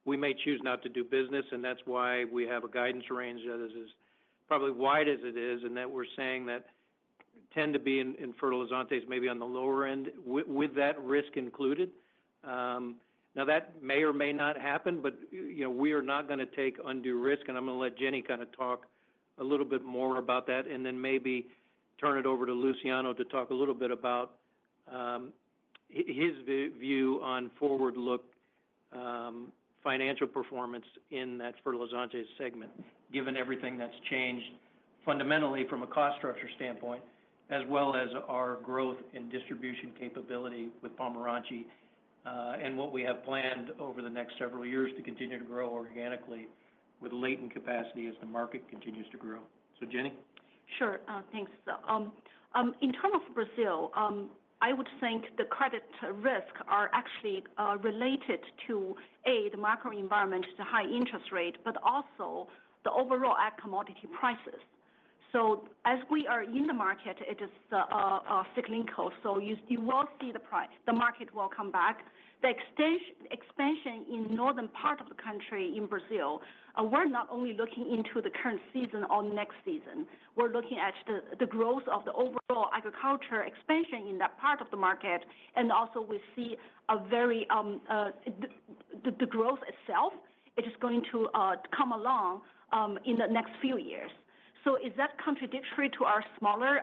we may choose not to do business, and that's why we have a guidance range that is probably wide as it is, and that we're saying that tend to be in fertilizantes maybe on the lower end with that risk included. Now, that may or may not happen, but we are not going to take undue risk, and I'm going to let Jenny kind of talk a little bit more about that, and then maybe turn it over to Luciano to talk a little bit about his view on forward look financial performance in that fertilizantes segment, given everything that's changed fundamentally from a cost structure standpoint, as well as our growth in distribution capability with Palmerante, and what we have planned over the next several years to continue to grow organically with latent capacity as the market continues to grow. So, Jenny? Sure. Thanks. In terms of Brazil, I would think the credit risk are actually related to, the macro environment, the high interest rate, but also the overall ag commodity prices. So as we are in the market, it is cyclical. So you will see the market will come back. The expansion in northern part of the country in Brazil, we're not only looking into the current season or next season. We're looking at the growth of the overall agriculture expansion in that part of the market, and also we see a very the growth itself. It is going to come along in the next few years. So is that contradictory to our smaller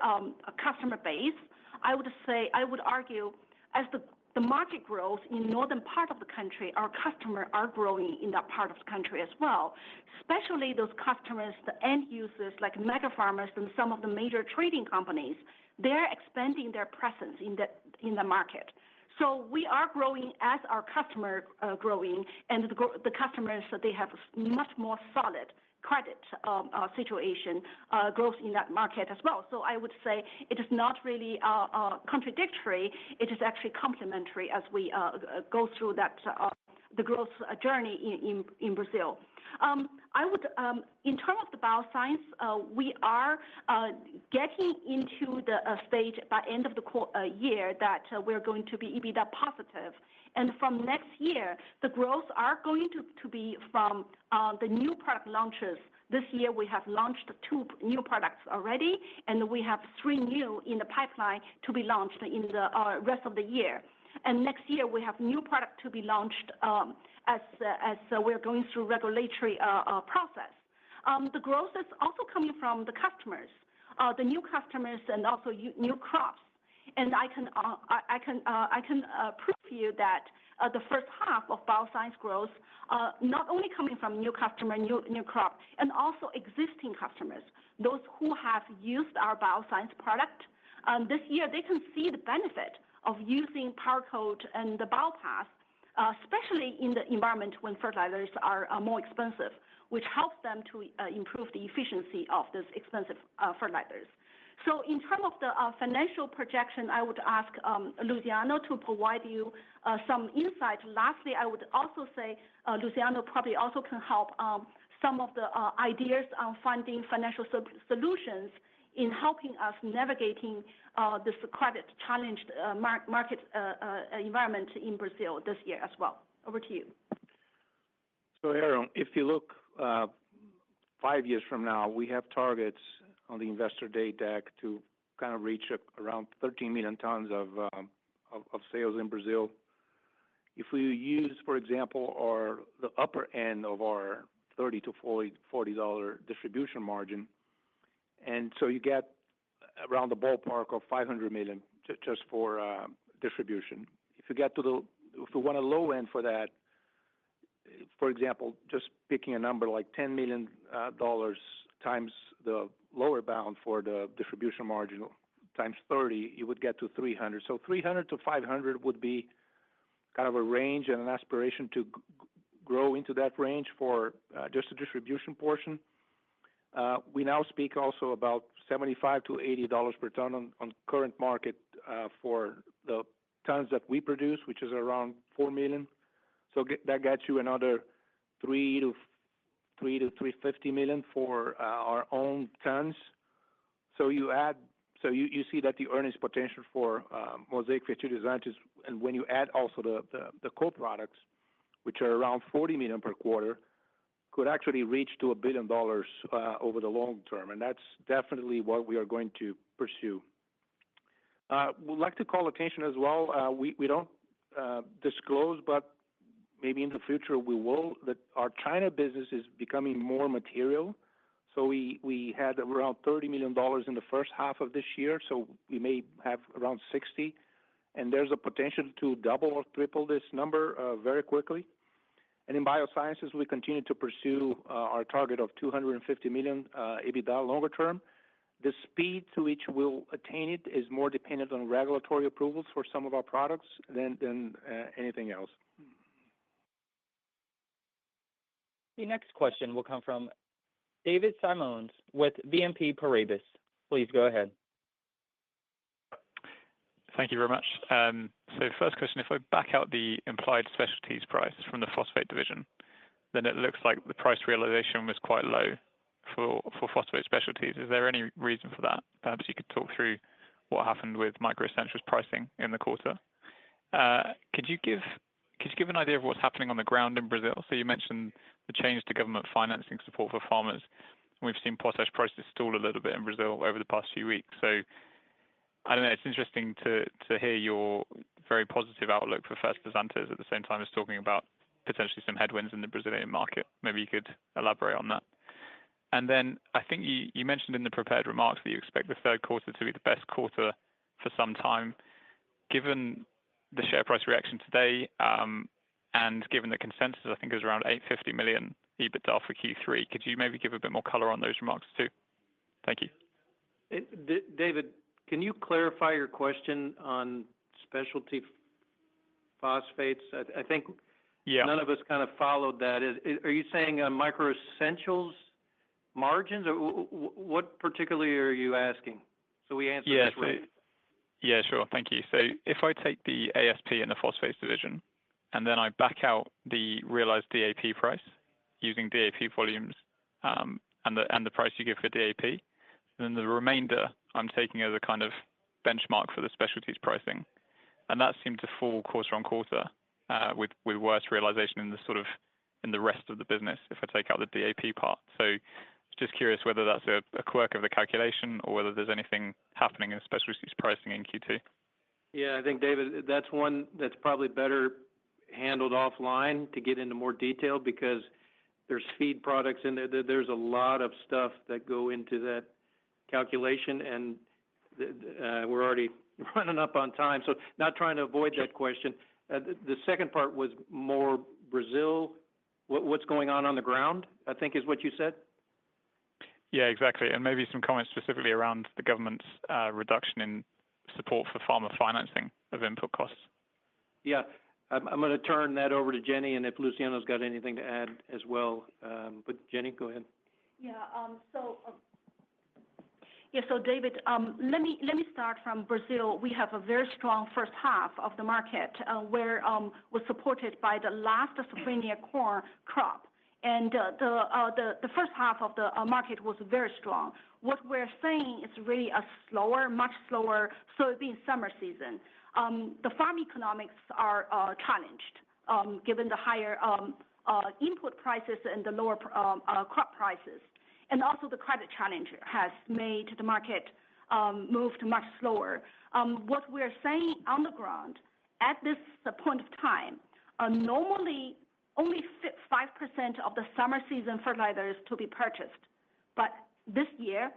customer base? I would argue, as the market grows in northern part of the country, our customers are growing in that part of the country as well, especially those customers, the end users like mega farmers and some of the major trading companies. They're expanding their presence in the market. So we are growing as our customers are growing, and the customers, they have much more solid credit situation growth in that market as well. So I would say it is not really contradictory. It is actually complementary as we go through that the growth journey in Brazil. I would, in terms of the bioscience, we are getting into the stage by end of the year that we're going to be EBITDA positive. And from next year, the growth are going to be from the new product launches. This year, we have launched 2 new products already, and we have 3 new in the pipeline to be launched in the rest of the year. And next year, we have new product to be launched as we're going through regulatory process. The growth is also coming from the customers, the new customers, and also new crops. And I can prove to you that the first half of bioscience growth, not only coming from new customer, new crop, and also existing customers, those who have used our bioscience product. This year, they can see the benefit of using PowerCoat and the BioPass, especially in the environment when fertilizers are more expensive, which helps them to improve the efficiency of these expensive fertilizers. So in terms of the financial projection, I would ask Luciano to provide you some insight. Lastly, I would also say Luciano probably also can help some of the ideas on finding financial solutions in helping us navigating this credit challenged market environment in Brazil this year as well. Over to you. So Aaron, if you look 5 years from now, we have targets on the Investor Day deck to kind of reach around 13 million tons of sales in Brazil. If we use, for example, the upper end of our $30 to $40 distribution margin, and so you get around the ballpark of 500 million just for distribution. If you get to if we want a low end for that, for example, just picking a number like $10 million times the lower bound for the distribution margin times 30, you would get to 300. So 300 to 500 would be kind of a range and an aspiration to grow into that range for just the distribution portion. We now speak also about $75 to $80 per ton on current market for the tons that we produce, which is around 4 million. So that gets you another 3 to 350 million for our own tons. So you see that the earnings potential for Mosaic fertilizantes, and when you add also the co-products, which are around 40 million per quarter, could actually reach to $1 billion over the long term, and that's definitely what we are going to pursue. We'd like to call attention as well. We don't disclose, but maybe in the future we will, that our China business is becoming more material. So we had around $30 million in the first half of this year, so we may have around 60, and there's a potential to double or triple this number very quickly. And in biosciences, we continue to pursue our target of 250 million EBITDA longer term. The speed to which we'll attain it is more dependent on regulatory approvals for some of our products than anything else. The next question will come from David Simons with BNP Paribas. Please go ahead. Thank you very much. So first question, if I back out the implied specialties price from the phosphate division, then it looks like the price realization was quite low for phosphate specialties. Is there any reason for that? Perhaps you could talk through what happened with Micro Essentials pricing in the quarter. Could you give an idea of what's happening on the ground in Brazil? So you mentioned the change to government financing support for farmers. We've seen potash prices stall a little bit in Brazil over the past few weeks. So I don't know, it's interesting to hear your very positive outlook for fertilizantes at the same time as talking about potentially some headwinds in the Brazilian market. Maybe you could elaborate on that. And then I think you mentioned in the prepared remarks that you expect the third quarter to be the best quarter for some time. Given the share price reaction today, and given the consensus, I think is around 850 million EBITDA for Q3, could you maybe give a bit more color on those remarks too? Thank you. David, can you clarify your question on specialty phosphates? I think none of us kind of followed that. Are you saying Micro Essentials margins, or what particularly are you asking? So we answer this right. Yeah, sure. Thank you. So if I take the ASP in the phosphates division, and then I back out the realized DAP price using DAP volumes and the price you give for DAP, then the remainder I'm taking as a kind of benchmark for the specialties pricing, and that seemed to fall quarter on quarter with worse realization in the rest of the business if I take out the DAP part. So just curious whether that's a quirk of the calculation or whether there's anything happening in specialties pricing in Q2. Yeah, I think, David, that's one that's probably better handled offline to get into more detail, because there's feed products in there. There's a lot of stuff that go into that calculation, and we're already running up on time, so not trying to avoid that question. The second part was more Brazil, what's going on the ground, I think is what you said? Yeah, exactly. And maybe some comments specifically around the government's reduction in support for farmer financing of input costs. Yeah, I'm going to turn that over to Jenny, and if Luciano's got anything to add as well. But Jenny, go ahead. Yeah, Yeah, so David, let me start from Brazil. We have a very strong first half of the market where was supported by the last safrinha corn crop. And the first half of the market was very strong. What we're saying is really a slower, much slower soybean summer season. The farm economics are challenged given the higher input prices and the lower crop prices. And also the credit challenge has made the market move much slower. What we're saying on the ground at this point of time, normally only 5% of the summer season fertilizers to be purchased, but this year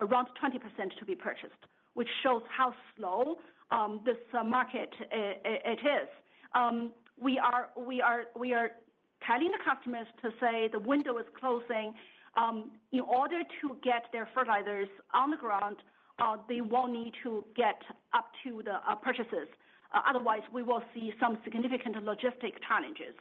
around 20% to be purchased, which shows how slow this market it is. We are telling the customers to say the window is closing. In order to get their fertilizers on the ground, they will need to get up to the purchases. Otherwise, we will see some significant logistic challenges.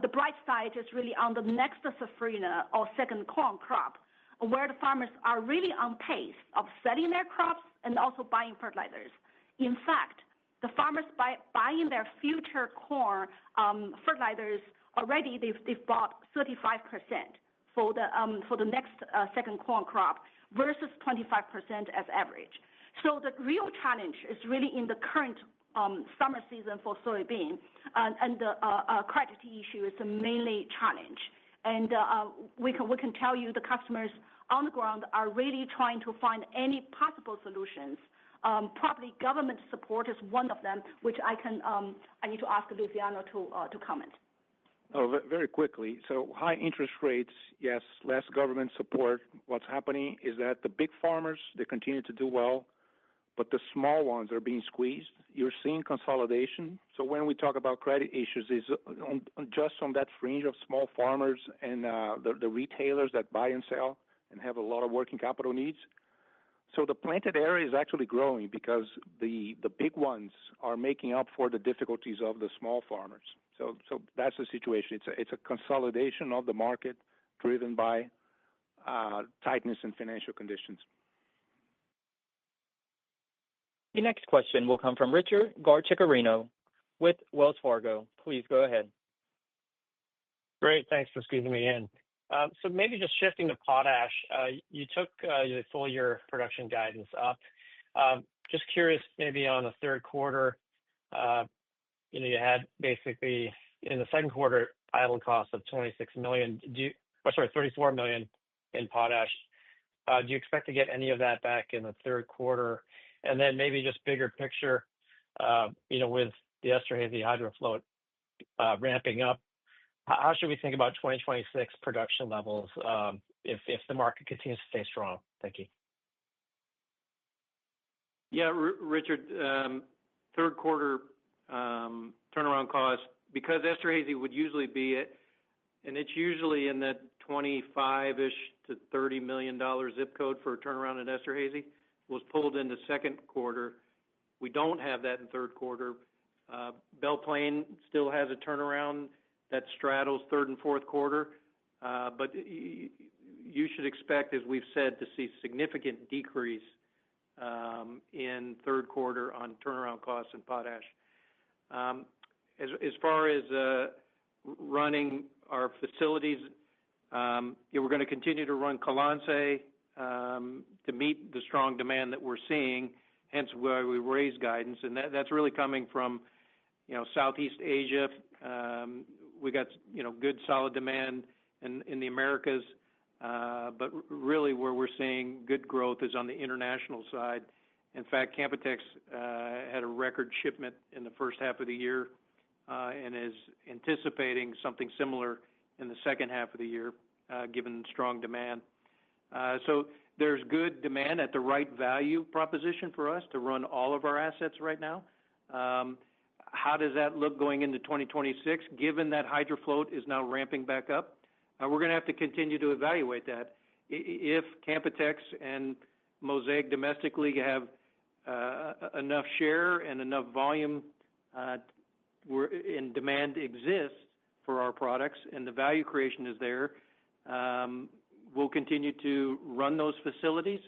The bright side is really on the next safrinha or second corn crop, where the farmers are really on pace of selling their crops and also buying fertilizers. In fact, the farmers buying their future corn fertilizers already, they've bought 35%. For the next second corn crop versus 25% as average. So the real challenge is really in the current summer season for soybean, and the credit issue is the mainly challenge. And we can tell you the customers on the ground are really trying to find any possible solutions. Probably government support is one of them, which I need to ask Luciano to comment. Oh, very quickly. So high interest rates, yes, less government support. What's happening is that the big farmers, they continue to do well, but the small ones are being squeezed. You're seeing consolidation. So when we talk about credit issues, is just on that fringe of small farmers and the retailers that buy and sell and have a lot of working capital needs. So the planted area is actually growing because the big ones are making up for the difficulties of the small farmers. So that's the situation. It's a consolidation of the market driven by tightness in financial conditions. The next question will come from Richard Garchitoreno with Wells Fargo. Please go ahead. Great. Thanks for squeezing me in. So maybe just shifting to potash, you took the full year production guidance up. Just curious, maybe on the third quarter, you had basically in the second quarter idle costs of $26 million. 34 million in potash. Do you expect to get any of that back in the third quarter? And then maybe just bigger picture, with the Esterhazy hydrofloat ramping up, how should we think about 2026 production levels if the market continues to stay strong? Thank you. Yeah, Richard, third quarter turnaround cost, because Esterhazy would usually be and it's usually in that $25-ish to $30 million zip code for a turnaround at Esterhazy, was pulled into second quarter. We don't have that in third quarter. Belle Plaine still has a turnaround that straddles third and fourth quarter, but you should expect, as we've said, to see significant decrease in third quarter on turnaround costs in potash. As far as running our facilities, we're going to continue to run Kalanse to meet the strong demand that we're seeing, hence why we raise guidance, and that's really coming from Southeast Asia. We got good solid demand in the Americas, but really where we're seeing good growth is on the international side. In fact, Canpotex had a record shipment in the first half of the year and is anticipating something similar in the second half of the year, given strong demand. So there's good demand at the right value proposition for us to run all of our assets right now. How does that look going into 2026, given that hydrofloat is now ramping back up? We're going to have to continue to evaluate that. If Canpotex and Mosaic domestically have enough share and enough volume and demand exists for our products and the value creation is there, we'll continue to run those facilities.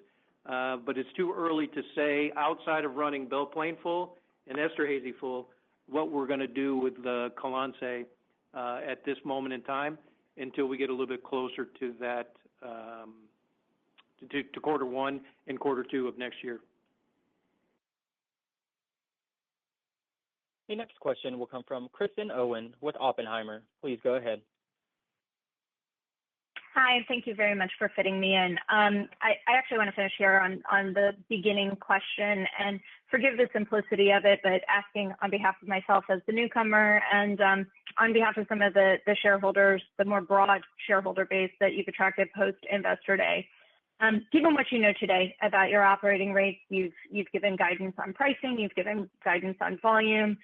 but it's too early to say, outside of running Belle Plaine full and Esterhazy full, what we're going to do with the Colonsay at this moment in time until we get a little bit closer to that, to quarter one and quarter two of next year. The next question will come from Kristen Owen with Oppenheimer. Please go ahead. Hi, thank you very much for fitting me in. I actually want to finish here on the beginning question, and forgive the simplicity of it, but asking on behalf of myself as the newcomer and on behalf of some of the shareholders, the more broad shareholder base that you've attracted post-Investor Day. Given what you know today about your operating rates, you've given guidance on pricing, you've given guidance on volume,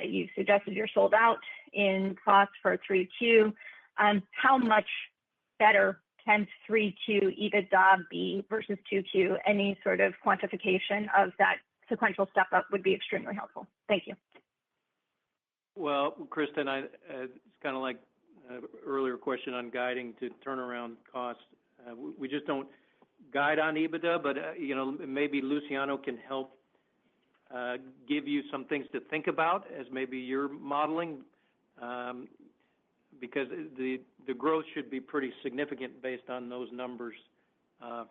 you've suggested you're sold out in costs for 3Q. How much better can 3Q EBITDA be versus 2Q? Any sort of quantification of that sequential step up would be extremely helpful. Thank you. Well, Kristen, it's kind of like an earlier question on guiding to turnaround costs. We just don't guide on EBITDA, but maybe Luciano can help give you some things to think about as maybe you're modeling. Because the growth should be pretty significant based on those numbers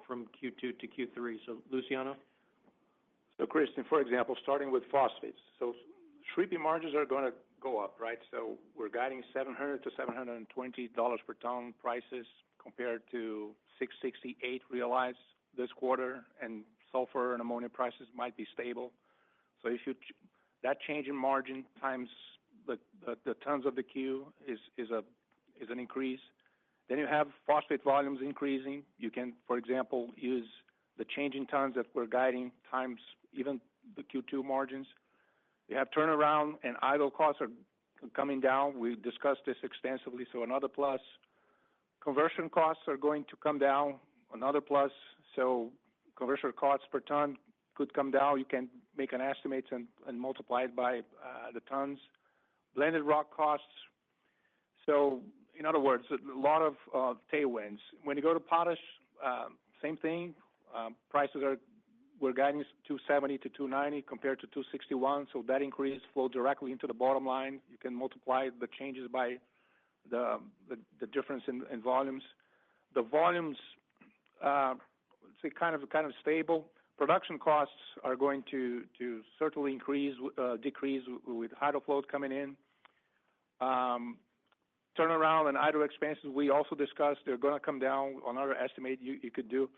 from Q2 to Q3. So, Luciano? So, Kristen, for example, starting with phosphates. So, shrimping margins are going to go up, right? So, we're guiding $700 to $720 per ton prices compared to $668 realized this quarter, and sulfur and ammonia prices might be stable. So, if that change in margin times the tons of the Q is an increase. Then you have phosphate volumes increasing. You can, for example, use the change in tons that we're guiding times even the Q2 margins. You have turnaround and idle costs are coming down. We discussed this extensively, so another plus. Conversion costs are going to come down, another plus. So conversion costs per ton could come down. You can make an estimate and multiply it by the tons. Blended rock costs. So, in other words, a lot of tailwinds. When you go to potash, same thing. We're guiding $270 to $290 compared to $261. So that increase flow directly into the bottom line. You can multiply the changes by the difference in volumes. The volumes, say kind of stable. Production costs are going to certainly decrease with hydro float coming in. Turnaround and idle expenses, we also discussed, they're going to come down. On our estimate, you could do.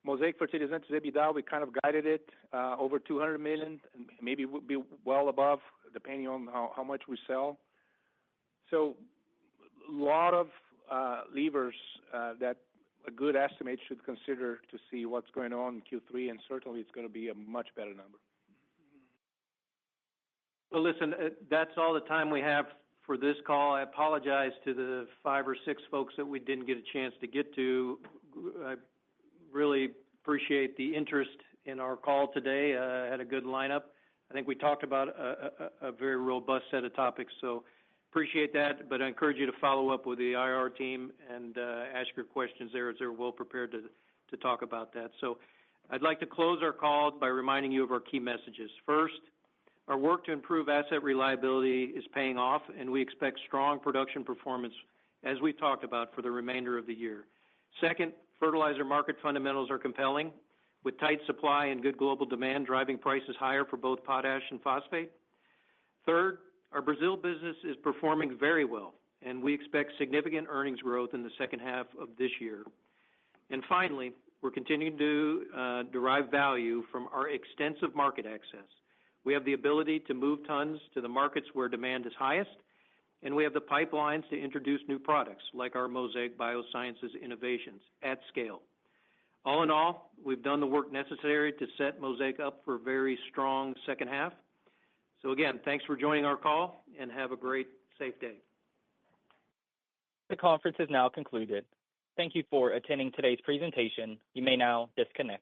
Mosaic fertilizers EBITDA, we kind of guided it over $200 million, and maybe would be well above, depending on how much we sell. So a lot of levers that a good estimate should consider to see what's going on in Q3, and certainly it's going to be a much better number. Well, listen, that's all the time we have for this call. I apologize to the 5 or 6 folks that we didn't get a chance to get to. I really appreciate the interest in our call today. Had a good lineup. I think we talked about a very robust set of topics, so appreciate that, but I encourage you to follow up with the IR team and ask your questions there, as they're well prepared to talk about that. So I'd like to close our call by reminding you of our key messages. First, our work to improve asset reliability is paying off, and we expect strong production performance, as we talked about, for the remainder of the year. Second, fertilizer market fundamentals are compelling, with tight supply and good global demand driving prices higher for both potash and phosphate. Third, our Brazil business is performing very well, and we expect significant earnings growth in the second half of this year. And finally, we're continuing to derive value from our extensive market access. We have the ability to move tons to the markets where demand is highest, and we have the pipelines to introduce new products like our Mosaic Biosciences innovations at scale. All in all, we've done the work necessary to set Mosaic up for a very strong second half. So again, thanks for joining our call, and have a great, safe day. The conference is now concluded. Thank you for attending today's presentation. You may now disconnect.